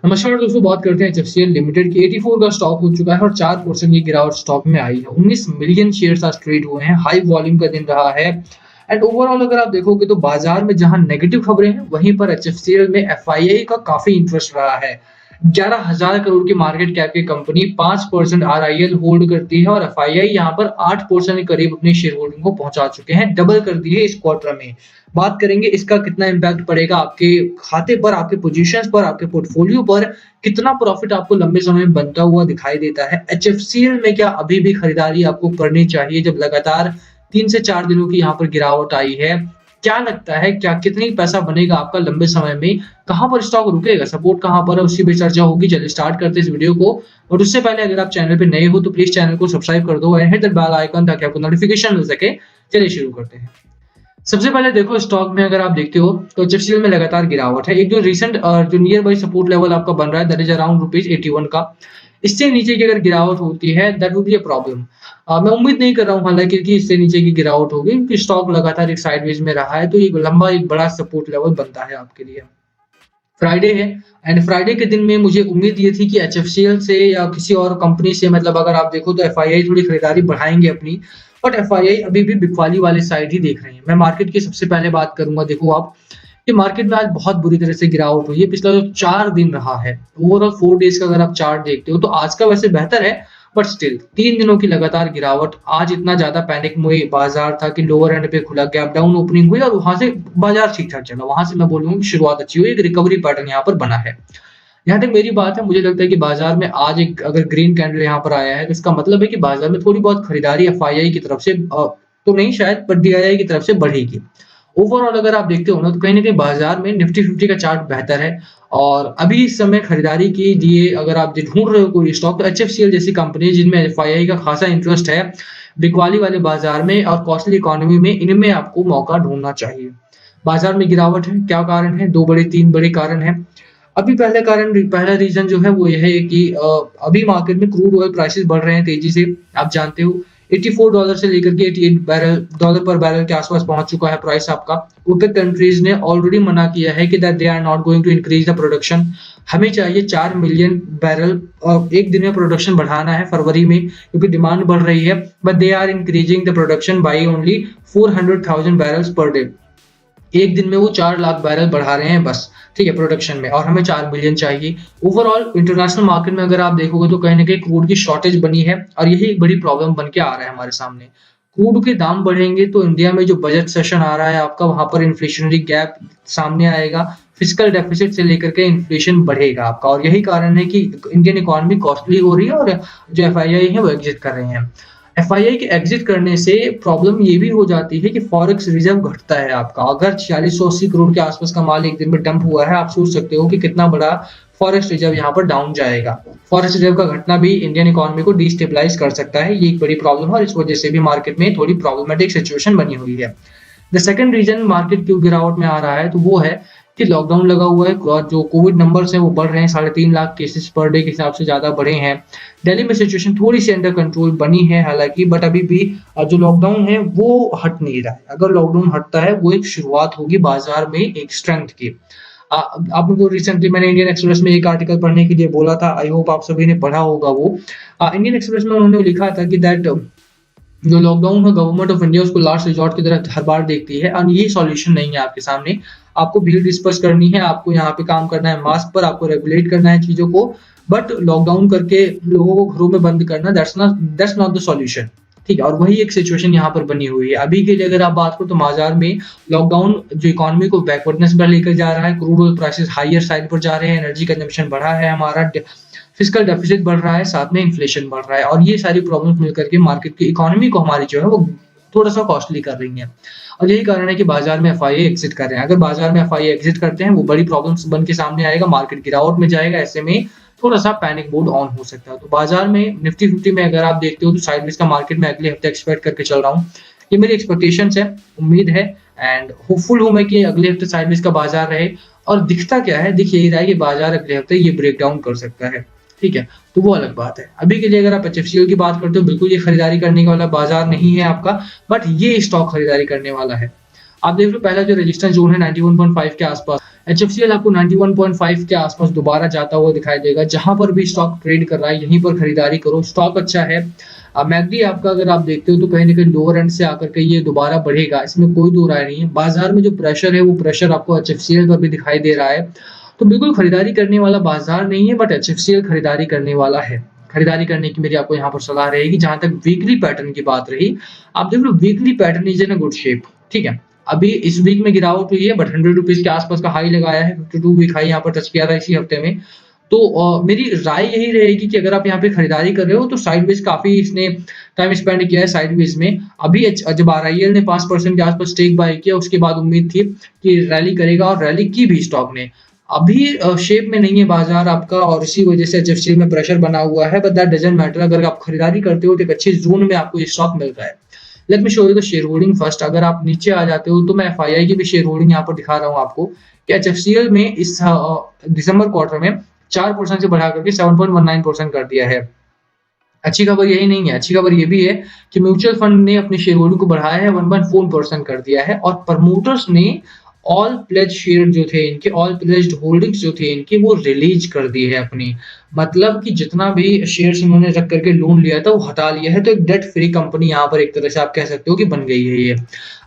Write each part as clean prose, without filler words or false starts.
नमस्कार दोस्तों, बात करते हैं एचएफसीएल लिमिटेड की। 84 का स्टॉक हो चुका है और 4% की गिरावट स्टॉक में आई है। 19 मिलियन शेयर्स आज ट्रेड हुए हैं। हाई वॉल्यूम का दिन रहा है एंड ओवरऑल अगर आप देखोगे तो बाजार में जहां नेगेटिव खबरें हैं वहीं पर एचएफसीएल में एफआईआई का काफी इंटरेस्ट रहा है। 11,000 करोड़ की मार्केट कैप की कंपनी 5% आरआईएल होल्ड करती है और एफआईआई यहां पर 8% के करीब अपने शेयर होल्डिंग को पहुंचा चुके हैं। डबल कर दी है इस क्वार्टर में। बात करेंगे इसका कितना इम्पैक्ट पड़ेगा आपके खाते पर, आपके पोजीशंस पर, आपके पोर्टफोलियो पर, कितना प्रॉफिट आपको लंबे समय में बनता हुआ दिखाई देता है। एचएफसीएल में क्या अभी भी खरीदारी आपको करनी चाहिए जब लगातार 3 से 4 दिनों की यहाँ पर गिरावट आई है? क्या लगता है, क्या कितनी पैसा बनेगा आपका लंबे समय में? कहाँ पर स्टॉक रुकेगा, सपोर्ट कहाँ पर है, उसकी भी चर्चा होगी। चलिए स्टार्ट करते हैं इस वीडियो को। और उससे पहले अगर आप चैनल पे नए हो तो प्लीज चैनल को सब्सक्राइब कर दो and hit the bell icon ताकि आपको नोटिफिकेशन मिल सके। चलिए शुरू करते हैं। सबसे पहले देखो, स्टॉक में अगर आप देखते हो तो एचएफसीएल में लगातार गिरावट है। एक जो रिसेंट जो नियर बाई सपोर्ट लेवल आपका बन रहा है दैट इज अराउंड ₹81 का। इससे नीचे की अगर गिरावट होती है that would be a problem. मैं उम्मीद नहीं कर रहा हूं हालांकि कि इससे नीचे की गिरावट होगी, क्योंकि स्टॉक लगातार एक साइडवेज में रहा है, तो एक लंबा एक बड़ा सपोर्ट लेवल बनता है आपके लिए। फ्राइडे है एंड फ्राइडे के दिन में मुझे उम्मीद ये थी कि एचएफसीएल से या किसी और कंपनी से, मतलब अगर आप देखो तो एफआईआई थोड़ी खरीदारी बढ़ाएंगे अपनी, बट एफआईआई अभी भी बिकवाली वाले साइड ही देख रहे हैं। मैं मार्केट की सबसे पहले बात करूंगा। देखो आप, कि मार्केट में आज बहुत बुरी तरह से गिरावट हुई है। पिछला जो 4 दिन रहा है, ओवरऑल 4 डेज का अगर आप चार्ट देखते हो तो आज का वैसे बेहतर है, बट स्टिल 3 दिनों की लगातार गिरावट। आज इतना ज्यादा पैनिक में बाजार था कि लोअर एंड पे खुला, गैप डाउन ओपनिंग हुई और वहां से बाजार ठीक ठाक चला। वहां से मैं बोलूंगा कि शुरुआत अच्छी हुई, एक रिकवरी पैटर्न यहाँ पर बना है। यहाँ तक मेरी बात है, मुझे लगता है कि बाजार में आज एक अगर ग्रीन कैंडल यहाँ पर आया है तो इसका मतलब है कि बाजार में थोड़ी बहुत खरीदारी एफआईआई की तरफ से तो नहीं शायद, बट डीआईआई की तरफ से बढ़ेगी। ओवरऑल अगर आप देखते हो ना तो कहीं ना कहीं बाजार में निफ्टी 50 का चार्ट बेहतर है। और अभी इस समय खरीदारी के लिए अगर आप ढूंढ रहे हो कोई स्टॉक, तो एचएफसीएल जैसी कंपनी जिनमें एफआईआई का खासा इंटरेस्ट है, बिकवाली वाले बाजार में और कॉस्टली इकोनॉमी में, इनमें आपको मौका ढूंढना चाहिए। बाजार में गिरावट है, क्या कारण है? 3 बड़े कारण है। अभी पहला रीजन जो है वो यह है कि अभी मार्केट में क्रूड ऑयल प्राइसेस बढ़ रहे हैं तेजी से। आप जानते हो $84 से लेकर के $88 पर बैरल के आसपास पहुंच चुका है प्राइस आपका। ओपेक कंट्रीज ने ऑलरेडी मना किया है कि that they are not going to increase the production. हमें चाहिए 4 मिलियन बैरल और एक दिन में प्रोडक्शन बढ़ाना है फरवरी में, क्योंकि डिमांड बढ़ रही है। But they are increasing the production by only 400,000 barrels per day. एक दिन में वो 4 लाख बैरल बढ़ा रहे हैं बस, ठीक है, प्रोडक्शन में, और हमें 4 मिलियन चाहिए। ओवरऑल इंटरनेशनल मार्केट में अगर आप देखोगे तो कहीं ना कहीं क्रूड की शॉर्टेज बनी है और यही एक बड़ी प्रॉब्लम बन के आ रहा है हमारे सामने। क्रूड के दाम बढ़ेंगे तो इंडिया में जो बजट सेशन आ रहा है आपका, वहां पर इन्फ्लेशनरी गैप सामने आएगा। फिजिकल डेफिसिट से लेकर के इन्फ्लेशन बढ़ेगा आपका, और यही कारण है कि इंडियन इकोनॉमी कॉस्टली हो रही है और जो एफआईआई है वो एग्जिट कर रहे हैं। एफआईआई के एग्जिट करने से प्रॉब्लम ये भी हो जाती है कि फॉरेक्स रिजर्व घटता है आपका। अगर 4680 करोड़ के आसपास का माल एक दिन में डंप हुआ है, आप सोच सकते हो कि कितना बड़ा फॉरेक्स रिजर्व यहाँ पर डाउन जाएगा। फॉरेक्स रिजर्व का घटना भी इंडियन इकोनॉमी को डिस्टेबलाइज कर सकता है। ये एक बड़ी प्रॉब्लम है और इस वजह से भी मार्केट में थोड़ी प्रॉब्लमेटिक सिचुएशन बनी हुई है। द सेकंड रीजन मार्केट क्यों गिरावट में आ रहा है तो वो है कि लॉकडाउन लगा हुआ है और जो कोविड नंबर्स हैं वो बढ़ रहे हैं। 3.5 लाख केसेस पर डे के हिसाब से ज्यादा बढ़े हैं। दिल्ली में सिचुएशन थोड़ी सी अंडर कंट्रोल बनी है हालांकि, बट अभी भी जो लॉकडाउन है वो हट नहीं रहा है। अगर लॉकडाउन हटता है वो एक शुरुआत होगी बाजार में एक स्ट्रेंथ की। आपको रिसेंटली मैंने इंडियन एक्सप्रेस में एक आर्टिकल पढ़ने के लिए बोला था, आई होप आप सभी ने पढ़ा होगा वो। इंडियन एक्सप्रेस में उन्होंने लिखा था कि दैट जो लॉकडाउन है गवर्नमेंट ऑफ इंडिया उसको लास्ट रिजॉर्ट की तरह हर बार देखती है और ये सॉल्यूशन नहीं है आपके सामने। आपको भीड़ डिस्पर्स करनी है, आपको यहाँ पे काम करना है मास्क पर, आपको रेगुलेट करना है चीजों को, बट लॉकडाउन करके लोगों को घरों में बंद करना दैट्स नॉट द सॉल्यूशन, ठीक है। और वही एक सिचुएशन यहाँ पर बनी हुई है अभी के लिए। अगर आप बात करो तो बाजार में लॉकडाउन जो इकोनॉमी को बैकवर्डनेस पर लेकर जा रहा है, crude oil prices higher side पर जा रहे हैं, एनर्जी कंजम्पशन बढ़ा है हमारा, फिजिकल डेफिसिट बढ़ रहा है, साथ में इन्फ्लेशन बढ़ रहा है, और ये सारी प्रॉब्लम्स मिलकर के मार्केट की इकोनॉमी को हमारी जो है वो थोड़ा सा कॉस्टली कर रही है। और यही कारण है कि बाजार में एफआईआई एग्जिट कर रहे हैं। अगर बाजार में एफआईआई एग्जिट करते हैं वो बड़ी प्रॉब्लम्स बन के सामने आएगा, मार्केट गिरावट में जाएगा, ऐसे में थोड़ा सा पैनिक मोड ऑन हो सकता है। तो बाजार में निफ्टी 50 में अगर आप देखते हो तो साइडवेज का मार्केट में अगले हफ्ते एक्सपेक्ट करके चल रहा हूँ। ये मेरी एक्सपेक्टेशंस है, उम्मीद है एंड होपफुल हूं मैं कि अगले हफ्ते साइडवेज का बाजार रहे। और दिखता क्या है, दिख यही रहा है कि बाजार अगले हफ्ते ये ब्रेक डाउन कर सकता है, ठीक है। तो वो अलग बात है। अभी के लिए अगर आप एचएफसीएल की बात करते हो, बिल्कुल ये खरीदारी करने वाला बाजार नहीं है आपका, बट ये स्टॉक खरीदारी करने वाला है। आप देख लो पहला जो रेजिस्टेंस जोन है 91.5 के आसपास, एचएफसीएल आपको 91.5 के आसपास दोबारा जाता हुआ दिखाई देगा। जहां पर भी स्टॉक ट्रेड कर रहा है यहीं पर खरीदारी करो, स्टॉक अच्छा है। मैकडी आपका अगर आप देखते हो तो कहीं ना कहीं लोअर एंड से आकर के ये दोबारा बढ़ेगा, इसमें कोई दो राय नहीं है। बाजार में जो प्रेशर है वो प्रेशर आपको एचएफसीएल पर भी दिखाई दे रहा है, तो बिल्कुल खरीदारी करने वाला बाजार नहीं है, बट एचएफसीएल खरीदारी करने वाला है। खरीदारी करने की मेरी आपको यहाँ पर सलाह रहेगी। जहां तक वीकली पैटर्न की बात रही, आप देख लो weekly pattern is in a good shape, ठीक है। अभी इस वीक में गिरावट हुई है, बट 100 रुपीज के आसपास का हाई लगाया है, 52 वीक हाई यहाँ पर टच किया था इसी हफ्ते में। तो मेरी राय यही रहेगी कि अगर आप यहाँ पे खरीदारी कर रहे हो तो साइडवेज काफी इसने टाइम स्पेंड किया है साइडवेज में। अभी जब आरआईएल ने 5% के आसपास स्टेक बाय किया, उसके बाद उम्मीद थी कि रैली करेगा और रैली की भी स्टॉक ने। अभी शेप में नहीं है बाजार आपका, और इसी वजह से एचएफसीएल में प्रेशर बना हुआ है, बट दैट डजंट मैटर। अगर आप खरीदारी करते हो तो एक अच्छे जोन में आपको ये स्टॉक मिल रहा है। Let me show you the share holding first. अगर आप नीचे आ जाते हो तो मैं एफआईआई की भी शेयर होल्डिंग यहाँ पर दिखा रहा हूँ आपको कि एचएफसीएल में इस दिसंबर क्वार्टर में 4% से बढ़ा करके 7.19% कर दिया है। अच्छी खबर यही नहीं है, अच्छी खबर ये भी है कि म्यूचुअल फंड ने अपनी शेयर होल्डिंग को बढ़ाया है, 1.4% कर दिया है, और प्रमोटर्स ने ऑल प्लेज शेयर जो थे इनके, ऑल प्लेज्ड होल्डिंग्स जो थे इनके, वो रिलीज कर दी है अपनी। मतलब कि जितना भी शेयर्स उन्होंने रख करके लोन लिया था वो हटा लिया है, तो एक डेट फ्री कंपनी यहाँ पर एक तरह से आप कह सकते हो कि बन गई है ये।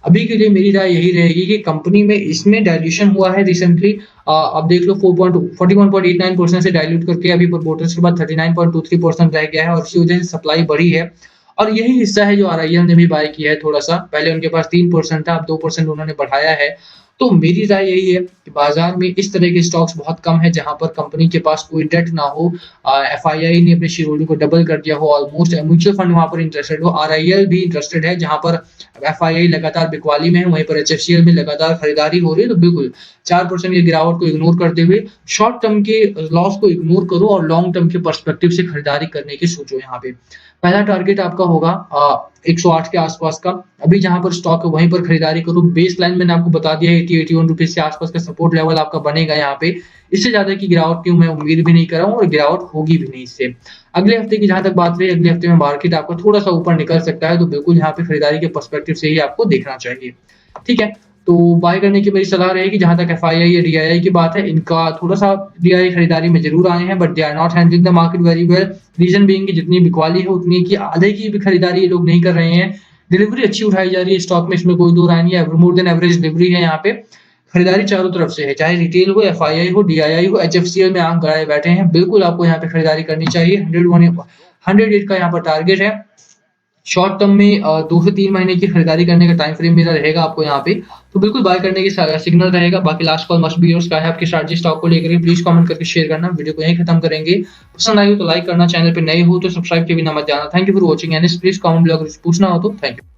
अभी के लिए मेरी राय यही रहेगी कि कंपनी में इसमें डायल्यूशन हुआ है रिसेंटली। अब देख लो 41.89% से डायल्यूट करके अभी प्रमोटर्स के बाद 39.23% रह गया है, और इसी वजह से सप्लाई बढ़ी है। और यही हिस्सा है जो आरआईएल ने भी बाय किया है थोड़ा सा। पहले उनके पास 3% था, अब 2% उन्होंने बढ़ाया है। तो मेरी राय यही है कि बाजार में इस तरह के स्टॉक्स बहुत कम है जहां पर कंपनी के पास कोई डेट ना हो। एफआईआई ने अपनी शेयर होल्डिंग को डबल कर दिया हो ऑलमोस्ट, म्यूचुअल फंड वहां पर इंटरेस्टेड हो, आरआईएल भी इंटरेस्टेड है। जहां पर एफआईआई लगातार बिकवाली में है, वहीं पर एचएफसीएल में लगातार खरीदारी हो रही है। तो बिल्कुल 4% की गिरावट को इग्नोर करते हुए शॉर्ट टर्म के लॉस को इग्नोर करो और लॉन्ग टर्म के पर्सपेक्टिव से खरीदारी करने की सोचो। यहाँ पे पहला टारगेट आपका होगा 108 के आसपास का। अभी जहां पर स्टॉक है वहीं पर खरीदारी करो। बेस लाइन मैंने आपको बता दिया है 80-81 रुपीज के आसपास का सपोर्ट लेवल आपका बनेगा यहाँ पे। इससे ज्यादा की गिरावट की मैं उम्मीद भी नहीं कर रहा हूँ, और गिरावट होगी भी नहीं इससे। अगले हफ्ते की जहां तक बात रही, अगले हफ्ते में मार्केट आपका थोड़ा सा ऊपर निकल सकता है, तो बिल्कुल यहाँ पे खरीदारी के पर्सपेक्टिव से ही आपको देखना चाहिए, ठीक है। तो बाय करने की मेरी सलाह रहेगी। जहां तक एफआईआई या डीआईआई की बात है, इनका थोड़ा सा डीआईआई खरीदारी में जरूर आए हैं, but they are not handling the market very well. Reason being कि जितनी बिकवाली है उतनी की आधे की भी खरीदारी ये लोग नहीं कर रहे हैं। डिलीवरी अच्छी उठाई जा रही है स्टॉक में, इसमें कोई दो राय नहीं है। मोर देन एवरेज डिलीवरी है यहाँ पे। खरीदारी चारों तरफ से है, चाहे रिटेल हो, एफआईआई हो, डीआईआई हो, एचएफसीएल में आंख गड़ाए बैठे हैं। बिल्कुल आपको यहाँ पे खरीदारी करनी चाहिए। 108 का यहाँ पर टारगेट है। शॉर्ट टर्म में 2 से 3 महीने की खरीदारी करने का टाइम फ्रेम मेरा रहेगा आपको यहाँ पे, तो बिल्कुल बाय करने की सिग्नल रहेगा। बाकी last call must be yours का है आपकी स्ट्रैटेजी स्टॉक को लेकर, प्लीज कमेंट करके शेयर करना। वीडियो को यहीं खत्म करेंगे। पसंद आई हो तो लाइक करना, चैनल पे नए हो तो सब्सक्राइब के बिना मत जाना। Thank you for watching and please comment below अगर कुछ पूछना हो तो। Thank you.